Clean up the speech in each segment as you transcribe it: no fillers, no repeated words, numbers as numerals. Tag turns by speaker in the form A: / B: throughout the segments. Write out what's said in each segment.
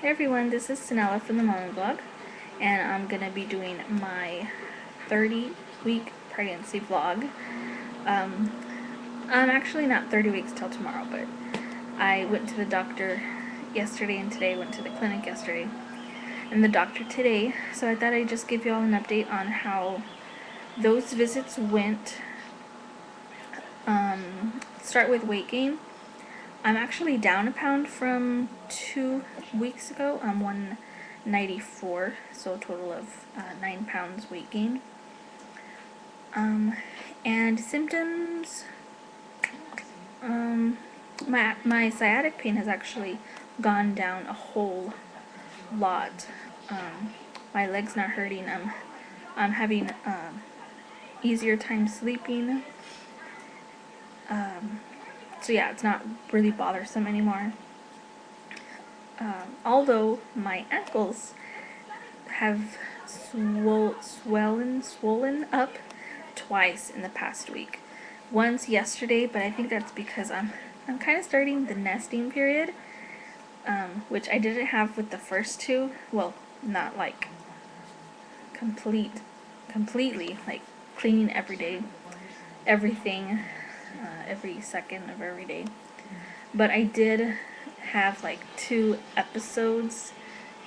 A: Hey everyone, this is Sanella from the Mom Vlog, and I'm gonna be doing my 30-week pregnancy vlog. I'm actually not 30 weeks till tomorrow, but I went to the doctor yesterday and today, went to the clinic yesterday and the doctor today, so I thought I'd just give you all an update on how those visits went. Start with weight gain. I'm actually down a pound from 2 weeks ago. I'm 194, so a total of 9 pounds weight gain. And symptoms, my sciatic pain has actually gone down a whole lot. My leg's not hurting. I'm having easier time sleeping. So yeah, it's not really bothersome anymore. Although my ankles have swollen up twice in the past week. Once yesterday, but I think that's because I'm kind of starting the nesting period, which I didn't have with the first two. Well, not like completely, like cleaning every day, everything, every second of every day. But I did have like 2 episodes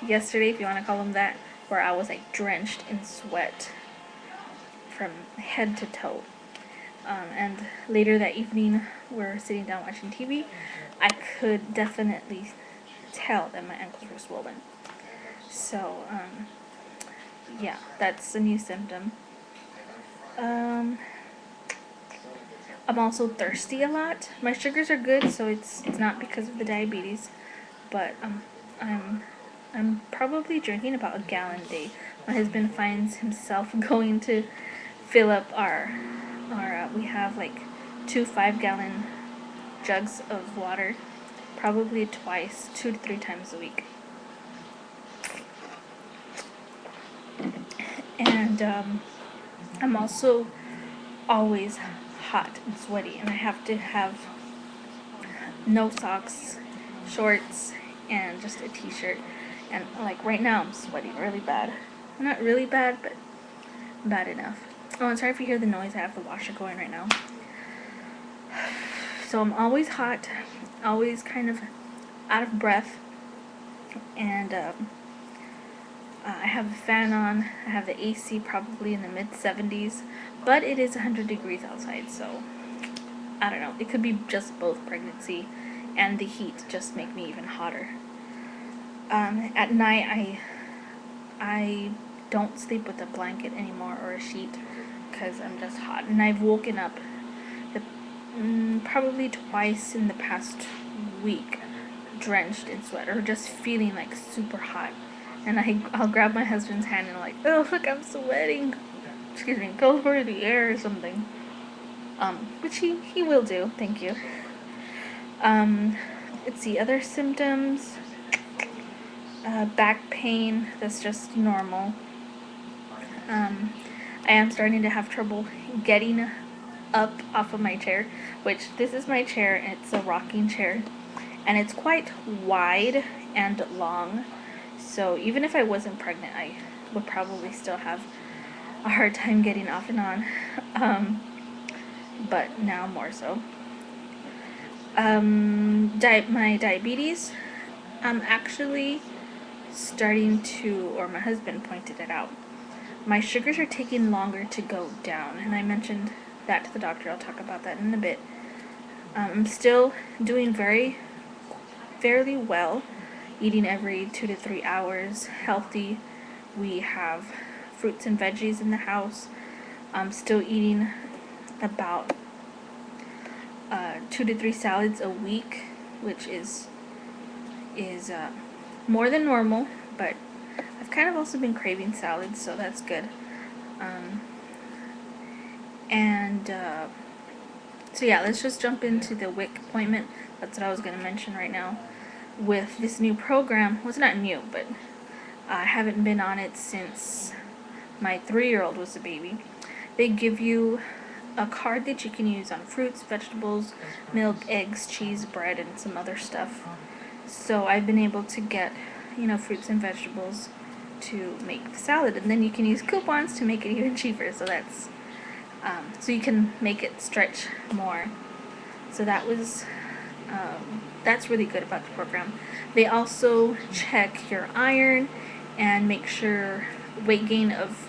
A: yesterday, if you want to call them that, where I was like drenched in sweat from head to toe. And later that evening, we're sitting down watching TV. I could definitely tell that my ankles were swollen. So, yeah, that's a new symptom. I'm also thirsty a lot. My sugars are good, so it's not because of the diabetes, but I'm probably drinking about a gallon a day. My husband finds himself going to fill up our we have like 2 5-gallon jugs of water, probably twice, 2 to 3 times a week. And I'm also always hot and sweaty, and I have to have no socks, shorts, and just a t-shirt. And like right now I'm sweating really bad. Not really bad, but bad enough. Oh, and sorry if you hear the noise, I have the washer going right now. So I'm always hot, always kind of out of breath, and I have the fan on. I have the AC probably in the mid-70s, but it is 100 degrees outside, so I don't know. It could be just both pregnancy and the heat just make me even hotter. At night, I don't sleep with a blanket anymore or a sheet because I'm just hot, and I've woken up probably twice in the past week drenched in sweat or just feeling like super hot, and I'll grab my husband's hand and I'm like, oh look, I'm sweating, excuse me, go for the air or something, which he will do, thank you. Let's see, other symptoms, back pain, that's just normal. I am starting to have trouble getting up off of my chair, which this is my chair, and it's a rocking chair, and it's quite wide and long, so even if I wasn't pregnant, I would probably still have a hard time getting off and on, but now more so. My diabetes, I'm actually starting to, or my husband pointed it out, my sugars are taking longer to go down, and I mentioned that to the doctor. I'll talk about that in a bit. I'm still doing fairly well, eating every 2 to 3 hours, healthy. We have fruits and veggies in the house. I'm still eating about 2 to 3 salads a week, which is more than normal, but I've kind of also been craving salads, so that's good. So yeah, let's just jump into the WIC appointment. That's what I was going to mention right now. With this new program, well, it's not new, but I haven't been on it since my 3-year-old was a baby. They give you a card that you can use on fruits, vegetables, milk, eggs, cheese, bread, and some other stuff. So I've been able to get fruits and vegetables to make the salad, and then you can use coupons to make it even cheaper. So that's so you can make it stretch more. So that's really good about the program. They also check your iron and make sure weight gain of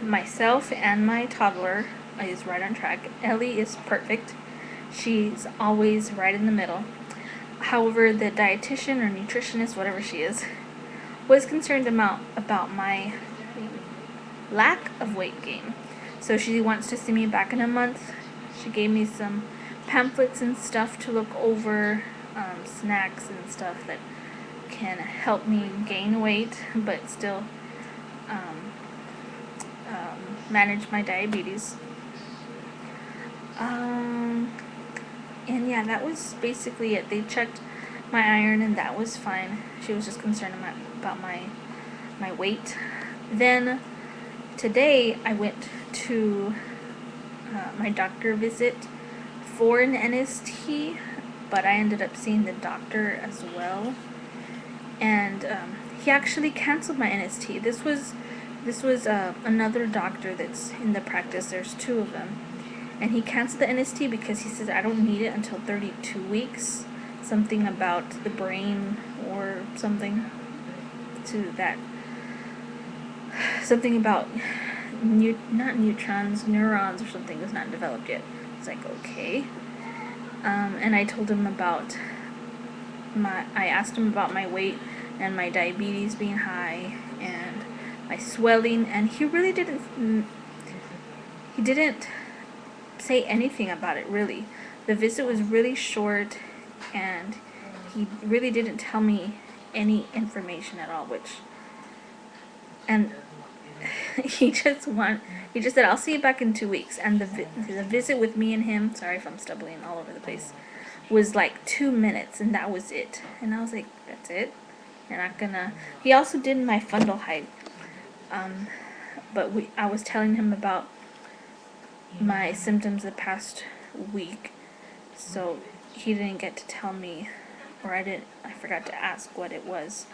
A: myself and my toddler is right on track. Ellie is perfect. She's always right in the middle. However, the dietitian or nutritionist, whatever she is, was concerned about my lack of weight gain. So she wants to see me back in a month. She gave me some pamphlets and stuff to look over, snacks and stuff that can help me gain weight but still manage my diabetes. And yeah, that was basically it. They checked my iron and that was fine. She was just concerned about my weight. Then today I went to my doctor visit for an NST, but I ended up seeing the doctor as well, and he actually canceled my NST. This was another doctor that's in the practice. There's two of them, and he canceled the NST because he says I don't need it until 32 weeks. Something about the brain or something to that. Something about not neutrons, neurons or something is not developed yet. It's like, okay. And I told him about I asked him about my weight and my diabetes being high and my swelling, and he really didn't say anything about it, really. The visit was really short, and he really didn't tell me any information at all, and he just said, I'll see you back in 2 weeks. And the visit with me and him, sorry if I'm stumbling all over the place, was like 2 minutes, and that was it. And I was like, that's it? You're not gonna... He also did my fundal height. But I was telling him about my symptoms the past week, so he didn't get to tell me, or I forgot to ask what it was.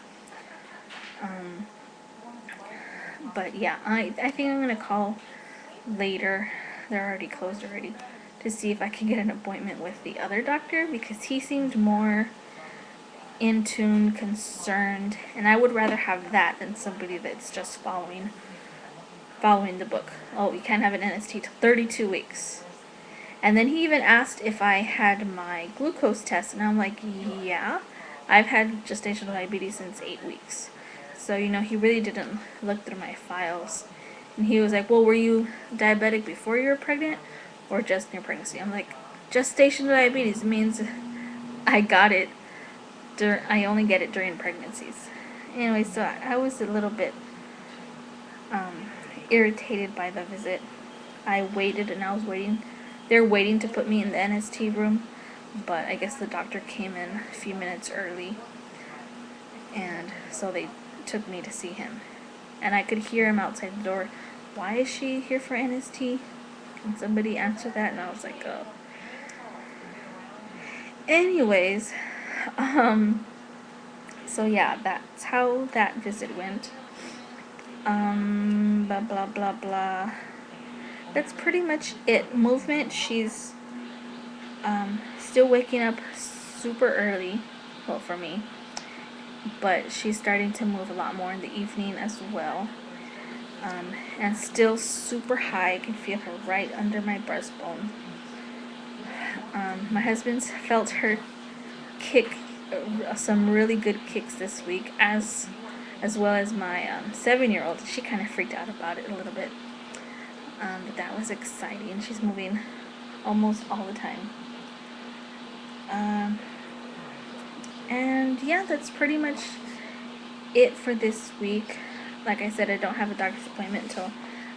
A: But yeah, I think I'm gonna call later. They're already closed already, to see if I can get an appointment with the other doctor, because he seemed more in tune, concerned, and I would rather have that than somebody that's just following the book. Oh, you can't have an NST till 32 weeks. And then he even asked if I had my glucose test, and I'm like, yeah, I've had gestational diabetes since 8 weeks. So, he really didn't look through my files. And he was like, well, were you diabetic before you were pregnant or just in your pregnancy? I'm like, gestational diabetes means I got it. I only get it during pregnancies. Anyway, so I was a little bit irritated by the visit. I waited and I was waiting. They're waiting to put me in the NST room, but I guess the doctor came in a few minutes early, and so they took me to see him. And I could hear him outside the door. Why is she here for NST? Can somebody answer that? And I was like, oh. Anyways, so yeah, that's how that visit went. Blah blah blah blah. That's pretty much it. Movement, she's still waking up super early, well, for me, but she's starting to move a lot more in the evening as well. And still super high. I can feel her right under my breastbone. My husband's felt her kick some really good kicks this week, as well as my 7-year-old. She kind of freaked out about it a little bit, but that was exciting. She's moving almost all the time. And yeah, that's pretty much it for this week. Like I said, I don't have a doctor's appointment until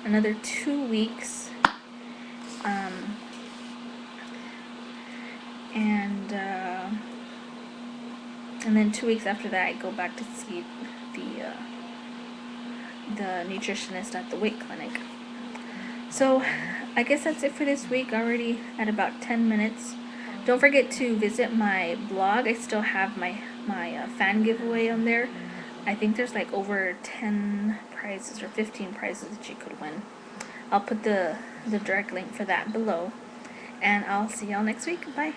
A: another 2 weeks. And then 2 weeks after that, I go back to see the nutritionist at the weight clinic. So I guess that's it for this week. Already at about 10 minutes. Don't forget to visit my blog. I still have my fan giveaway on there. I think there's like over 10 prizes or 15 prizes that you could win. I'll put the direct link for that below. And I'll see y'all next week. Bye.